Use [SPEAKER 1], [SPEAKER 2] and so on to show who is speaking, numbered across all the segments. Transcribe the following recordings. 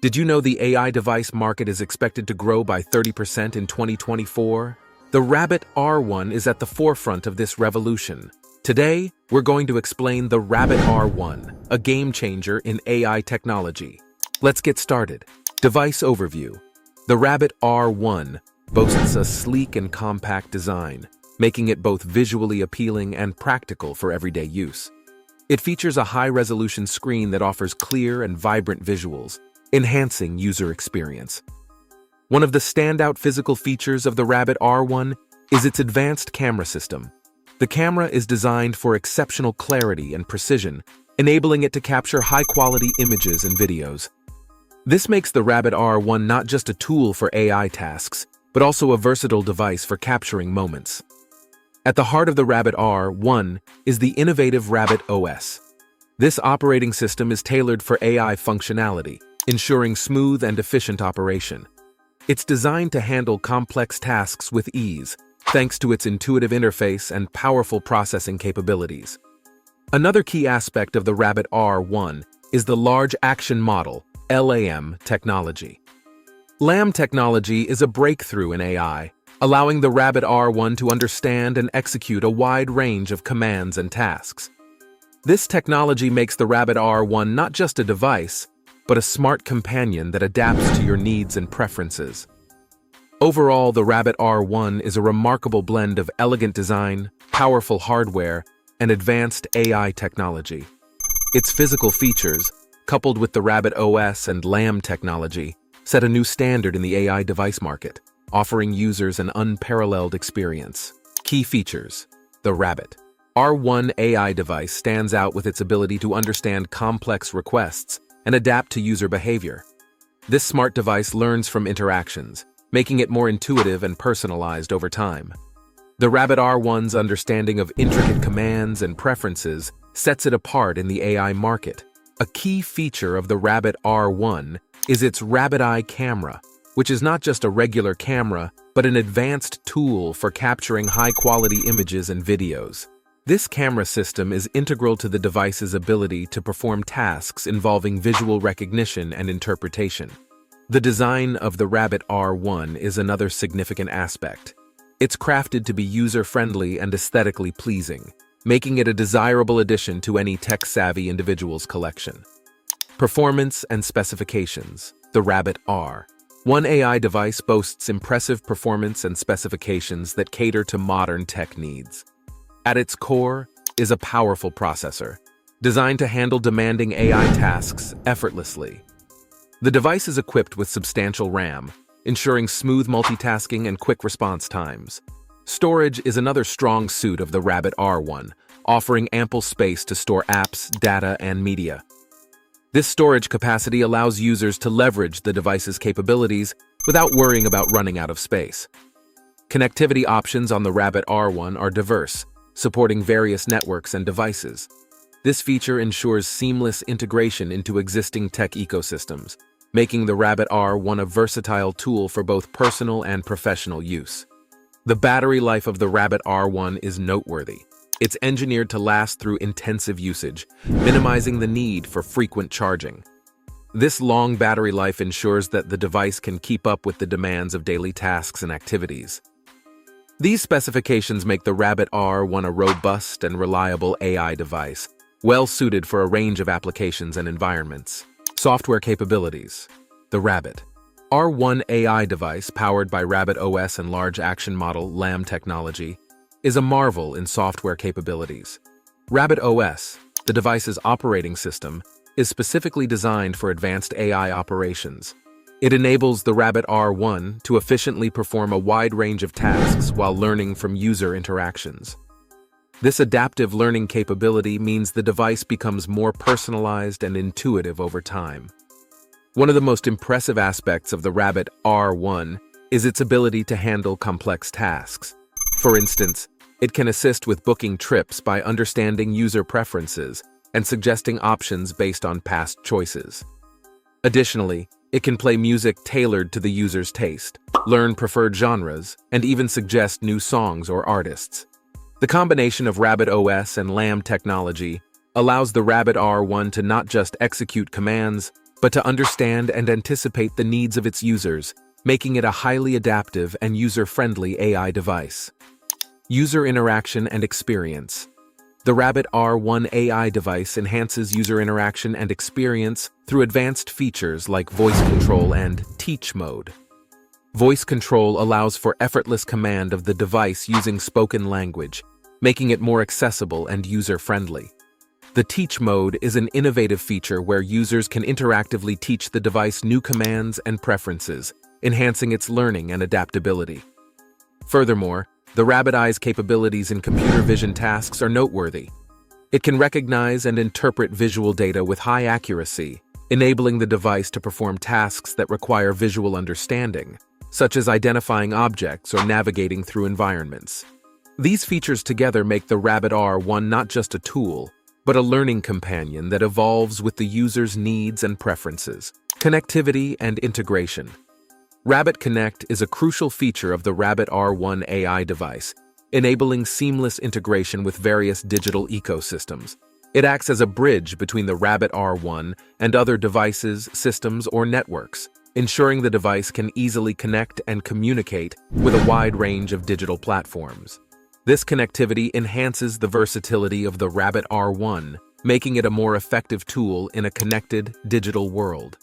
[SPEAKER 1] Did you know the AI device market is expected to grow by 30% in 2024? The Rabbit R1 is at the forefront of this revolution. Today, we're going to explain the Rabbit R1, a game changer in AI technology. Let's get started. Device overview. The Rabbit R1 boasts a sleek and compact design, making it both visually appealing and practical for everyday use. It features a high-resolution screen that offers clear and vibrant visuals, enhancing user experience. One of the standout physical features of the Rabbit R1 is its advanced camera system. The camera is designed for exceptional clarity and precision, enabling it to capture high-quality images and videos. This makes the Rabbit R1 not just a tool for AI tasks, but also a versatile device for capturing moments. At the heart of the Rabbit R1 is the innovative Rabbit OS. This operating system is tailored for AI functionality, ensuring smooth and efficient operation. It's designed to handle complex tasks with ease, thanks to its intuitive interface and powerful processing capabilities. Another key aspect of the Rabbit R1 is the Large Action Model, LAM technology. LAM technology is a breakthrough in AI, allowing the Rabbit R1 to understand and execute a wide range of commands and tasks. This technology makes the Rabbit R1 not just a device, but a smart companion that adapts to your needs and preferences. Overall, the Rabbit R1 is a remarkable blend of elegant design, powerful hardware, and advanced AI technology. Its physical features, coupled with the Rabbit OS and LAM technology, set a new standard in the AI device market, offering users an unparalleled experience. Key features. The Rabbit R1 AI device stands out with its ability to understand complex requests and adapt to user behavior. This smart device learns from interactions, making it more intuitive and personalized over time. The Rabbit R1's understanding of intricate commands and preferences sets it apart in the AI market. A key feature of the Rabbit R1 is its Rabbit Eye camera, which is not just a regular camera, but an advanced tool for capturing high-quality images and videos. This camera system is integral to the device's ability to perform tasks involving visual recognition and interpretation. The design of the Rabbit R1 is another significant aspect. It's crafted to be user-friendly and aesthetically pleasing, making it a desirable addition to any tech-savvy individual's collection. Performance and specifications. The Rabbit R1 AI device boasts impressive performance and specifications that cater to modern tech needs. At its core is a powerful processor, designed to handle demanding AI tasks effortlessly. The device is equipped with substantial RAM, ensuring smooth multitasking and quick response times. Storage is another strong suit of the Rabbit R1, offering ample space to store apps, data, and media. This storage capacity allows users to leverage the device's capabilities without worrying about running out of space. Connectivity options on the Rabbit R1 are diverse, supporting various networks and devices. This feature ensures seamless integration into existing tech ecosystems, making the Rabbit R1 a versatile tool for both personal and professional use. The battery life of the Rabbit R1 is noteworthy. It's engineered to last through intensive usage, minimizing the need for frequent charging. This long battery life ensures that the device can keep up with the demands of daily tasks and activities. These specifications make the Rabbit R1 a robust and reliable AI device, well-suited for a range of applications and environments. Software capabilities. The Rabbit R1 AI device, powered by Rabbit OS and Large Action Model LAM technology, is a marvel in software capabilities. Rabbit OS, the device's operating system, is specifically designed for advanced AI operations. It enables the Rabbit R1 to efficiently perform a wide range of tasks while learning from user interactions. This adaptive learning capability means the device becomes more personalized and intuitive over time. One of the most impressive aspects of the Rabbit R1 is its ability to handle complex tasks. For instance, it can assist with booking trips by understanding user preferences and suggesting options based on past choices. Additionally, it can play music tailored to the user's taste, learn preferred genres, and even suggest new songs or artists. The combination of Rabbit OS and LAM technology allows the Rabbit R1 to not just execute commands, but to understand and anticipate the needs of its users, making it a highly adaptive and user-friendly AI device. User interaction and experience. The Rabbit R1 AI device enhances user interaction and experience through advanced features like voice control and teach mode. Voice control allows for effortless command of the device using spoken language, making it more accessible and user-friendly. The teach mode is an innovative feature where users can interactively teach the device new commands and preferences, enhancing its learning and adaptability. Furthermore, the Rabbit Eye's capabilities in computer vision tasks are noteworthy. It can recognize and interpret visual data with high accuracy, enabling the device to perform tasks that require visual understanding, such as identifying objects or navigating through environments. These features together make the Rabbit R1 not just a tool, but a learning companion that evolves with the user's needs and preferences. Connectivity and integration. Rabbit Connect is a crucial feature of the Rabbit R1 AI device, enabling seamless integration with various digital ecosystems. It acts as a bridge between the Rabbit R1 and other devices, systems, or networks, ensuring the device can easily connect and communicate with a wide range of digital platforms. This connectivity enhances the versatility of the Rabbit R1, making it a more effective tool in a connected, digital world.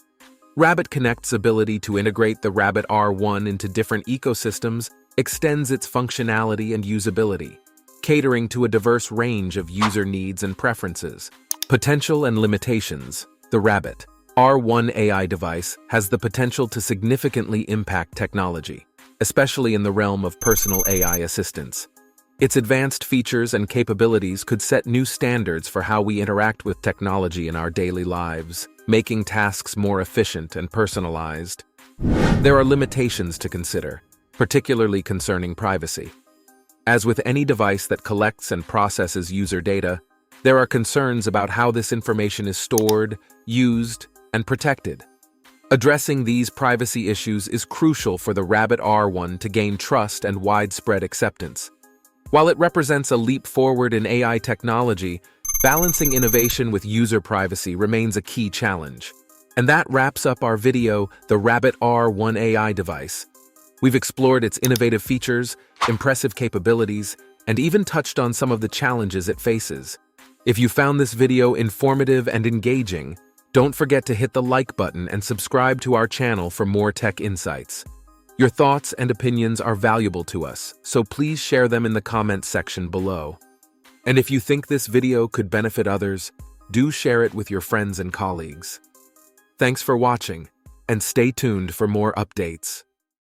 [SPEAKER 1] Rabbit Connect's ability to integrate the Rabbit R1 into different ecosystems extends its functionality and usability, catering to a diverse range of user needs and preferences. Potential and limitations. The Rabbit R1 AI device has the potential to significantly impact technology, especially in the realm of personal AI assistance. Its advanced features and capabilities could set new standards for how we interact with technology in our daily lives, making tasks more efficient and personalized. There are limitations to consider, particularly concerning privacy. As with any device that collects and processes user data, there are concerns about how this information is stored, used, and protected. Addressing these privacy issues is crucial for the Rabbit R1 to gain trust and widespread acceptance. While it represents a leap forward in AI technology, balancing innovation with user privacy remains a key challenge. And that wraps up our video, the Rabbit R1 AI device. We've explored its innovative features, impressive capabilities, and even touched on some of the challenges it faces. If you found this video informative and engaging, don't forget to hit the like button and subscribe to our channel for more tech insights. Your thoughts and opinions are valuable to us, so please share them in the comments section below. And if you think this video could benefit others, do share it with your friends and colleagues. Thanks for watching, and stay tuned for more updates.